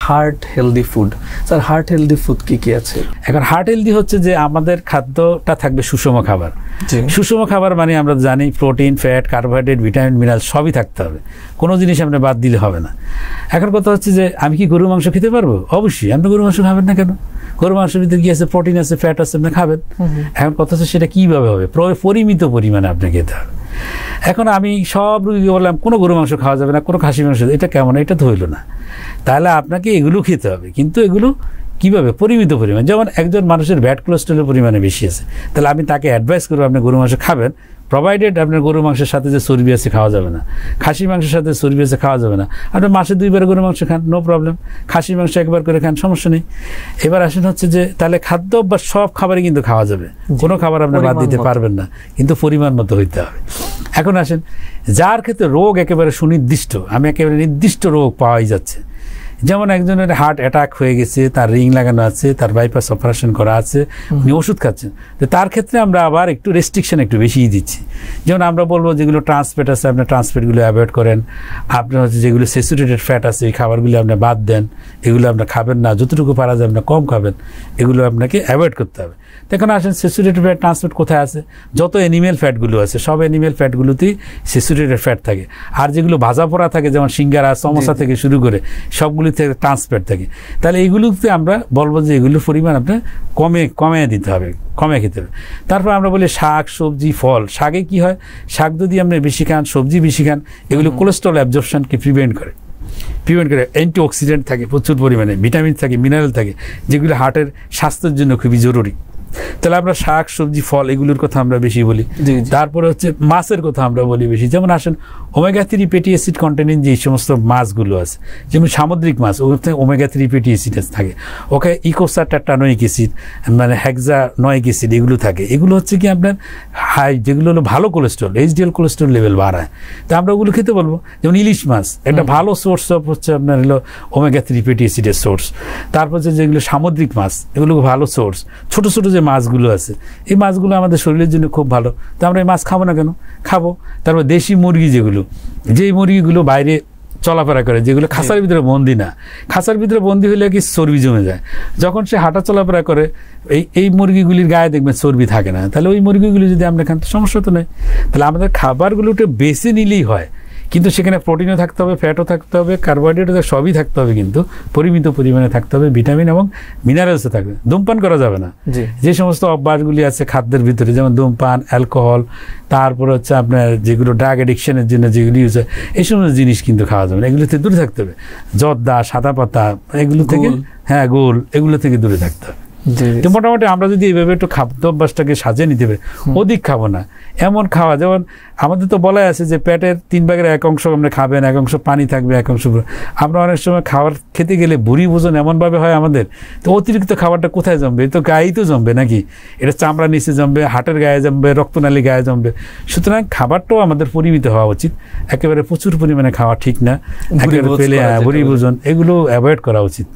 Heart healthy food, sir heart healthy food কি আছে? এখন হার্ট হেলদি হচ্ছে যে আমাদের খাদ্যটা থাকবে সুষম খাবার। সুষম খাবার মানে আমরা জানি protein, fat, carbohydrate, vitamin, mineral সবই থাকতে হবে, কোনো জিনিস আপনি বাদ দিলে হবে না। এখন কথা হচ্ছে যে আমি কি গরুর মাংস খেতে পারবো? অবশ্যই। আপনি গরুর মাংস খাবেন না কেন? গরুর মাংসের ভিতরে কি আছে? প্রোটিন আছে, ফ্যাট আছে, আপনি খাবেন। এখন কথা হচ্ছে সেটা কীভাবে হবে? পরিমিত পরিমাণে আপনি খেতে হবে। এখন আমি সব রুগীকে বললাম কোনো গরু মাংস খাওয়া যাবে না, কোনো খাসি মাংস, এটা কেমন? এটা তো হইল না। তাহলে আপনাকে এগুলো খেতে হবে, কিন্তু এগুলো কীভাবে? পরিমিত পরিমাণ। যেমন একজন মানুষের ব্যাড কোলেস্ট্রলের পরিমাণে বেশি আছে, তাহলে আমি তাকে অ্যাডভাইস করবো আপনি গরু মাংস খাবেন, প্রোভাইডেড আপনার গরু মাংসের সাথে যে চর্বি আছে খাওয়া যাবে না, খাসি মাংসের সাথে চর্বি আছে খাওয়া যাবে না। আপনি মাসে 2 বার গরু মাংস খান, নো প্রবলেম। খাসি মাংস 1 বার করে খান, সমস্যা নেই। এবার আসেন হচ্ছে যে তাহলে খাদ্য বা সব খাবারই কিন্তু খাওয়া যাবে, কোনো খাবার আপনি বাদ দিতে পারবেন না, কিন্তু পরিমাণ মতো হইতে হবে। এখন আসেন যার ক্ষেত্রে রোগ একেবারে সুনির্দিষ্ট, আমি একেবারে নির্দিষ্ট রোগ পাওয়াই যাচ্ছে, যেমন একজনের হার্ট অ্যাটাক হয়ে গেছে, তার রিং লাগানো আছে, তার বাইপাস অপারেশন করা আছে, উনি ওষুধ খাচ্ছেন, তো তার ক্ষেত্রে আমরা আবার একটু রেস্ট্রিকশন একটু বেশিই দিচ্ছি। যেমন আমরা বলবো যেগুলো ট্রান্সফ্যাট আছে আপনার ট্রান্সফ্যাটগুলো অ্যাভয়েড করেন, আপনার হচ্ছে যেগুলো স্যাচুরেটেড ফ্যাট আছে এই খাবারগুলো আপনি বাদ দেন, এগুলো আপনার খাবেন না, যতটুকু পারা যায় আপনার কম খাবেন, এগুলো আপনাকে অ্যাভয়েড করতে হবে। এখন আসেন স্যাচুরেটেড ফ্যাট, ট্রান্সফ্যাট কোথায় আছে? যত অ্যানিমেল ফ্যাটগুলো আছে সব অ্যানিমেল ফ্যাটগুলোতেই স্যাচুরেটেড ফ্যাট থাকে, আর যেগুলো ভাজা পোড়া থাকে যেমন সিঙ্গারা, সমোসা থেকে শুরু করে সবগুলো থেকে ট্রান্সফ্যাট থাকে। তাহলে এইগুলোতে আমরা বলবো যে এগুলোর পরিমাণ আপনার কমে দিতে হবে, কমে খেতে হবে। তারপর আমরা বলি শাক, সবজি, ফল। শাকে কি হয়? শাক যদি আপনি বেশি খান, সবজি বেশি খান, এগুলো কোলেস্ট্রল অ্যাবজর্পশনকে প্রিভেন্ট করে, অ্যান্টিঅক্সিডেন্ট থাকে প্রচুর পরিমাণে, ভিটামিন থাকে, মিনারেল থাকে, যেগুলো হার্টের স্বাস্থ্যের জন্য খুবই জরুরি। তাহলে আমরা শাক, সবজি, ফল এগুলোর কথা আমরা বেশি বলি। তারপরে হচ্ছে মাছের কথা আমরা বলি বেশি। যেমন আসেন ওমেগা 3 ফ্যাটি অ্যাসিড কন্টেনিং যে সমস্ত মাছগুলো আছে, যেমন সামুদ্রিক মাছ, ওখানে ওমেগা 3 ফ্যাটি অ্যাসিড থাকে, ওকে ইকোসাটানোয়িক অ্যাসিড মানে হেক্সানোয়িক অ্যাসিড এগুলো থাকে। এগুলো হচ্ছে কি আপনার হাই, যেগুলো হলো ভালো কোলেস্ট্রল, এইচডিএল কোলেস্ট্রল লেভেল বাড়ায়, তো আমরা ওগুলো খেতে বলবো। যেমন ইলিশ মাছ একটা ভালো সোর্স অফ হচ্ছে আপনার হলো ওমেগা 3 ফ্যাটি অ্যাসিডের সোর্স। তারপর হচ্ছে যেগুলো সামুদ্রিক মাছ, এগুলো ভালো সোর্স। ছোটো ছোটো যে মাছগুলো আছে এই মাছগুলো আমাদের শরীরের জন্য খুব ভালো, তো আমরা এই মাছ খাবো না কেন? খাবো। তারপর দেশি মুরগি, যেই মুরগিগুলো বাইরে চলাফেরা করে, যেগুলো খাঁচার ভিতরে বন্দি না, খাঁচার ভিতরে বন্দি হলে কি চর্বি জমে যায়, যখন সে হাঁটা চলাফেরা করে এই মুরগিগুলির গায়ে দেখবেন চর্বি থাকে না, তাহলে ওই মুরগিগুলি যদি আমরা খান তো সমস্যা তো নেই। তাহলে আমাদের খাবারগুলো একটু বেছে নিলেই হয়, কিন্তু সেখানে প্রোটিনও থাকতে হবে, ফ্যাটও থাকতে হবে, কার্বোহাইড্রেটও সবই থাকতে হবে, কিন্তু পরিমিত পরিমাণে থাকতে হবে, ভিটামিন এবং মিনারেলসও থাকবে। ধূমপান করা যাবে না, যে সমস্ত অভ্যাসগুলি আছে খাদ্যের ভিতরে, যেমন ধূমপান, অ্যালকোহল, তারপর হচ্ছে আপনার যেগুলো ড্রাগ অ্যাডিকশনের জন্য যেগুলি ইউজ হয়, এই সমস্ত জিনিস কিন্তু খাওয়া যাবে না, এগুলো থেকে দূরে থাকতে হবে। জর্দা, সাদা পাতা এগুলো থেকে, হ্যাঁ গোল, এগুলো থেকে দূরে থাকতে হবে। তো মোটামুটি আমরা যদি এইভাবে একটু খাদ্য অভ্যাসটাকে সাজিয়ে নিতে পারি, অধিক খাবো না, এমন খাওয়া, যেমন আমাদের তো বলাই আছে যে পেটের 3 ভাগের 1 অংশ আপনি খাবেন, 1 অংশ পানি থাকবে, 1 অংশ। আমরা অনেক সময় খাবার খেতে গেলে ভুঁড়ি ওজন এমনভাবে হয় আমাদের, তো অতিরিক্ত খাবারটা কোথায় জমবে? তো গায়েই তো জমবে নাকি? এটা চামড়া নিচে জমবে, হাটের গায়ে জমবে, রক্তনালী গায়ে জমবে। সুতরাং খাবারটাও আমাদের পরিমিত হওয়া উচিত, একেবারে প্রচুর পরিমাণে খাওয়া ঠিক না, একেবারে পেলে ভুঁড়ি ওজন এগুলো অ্যাভয়েড করা উচিত।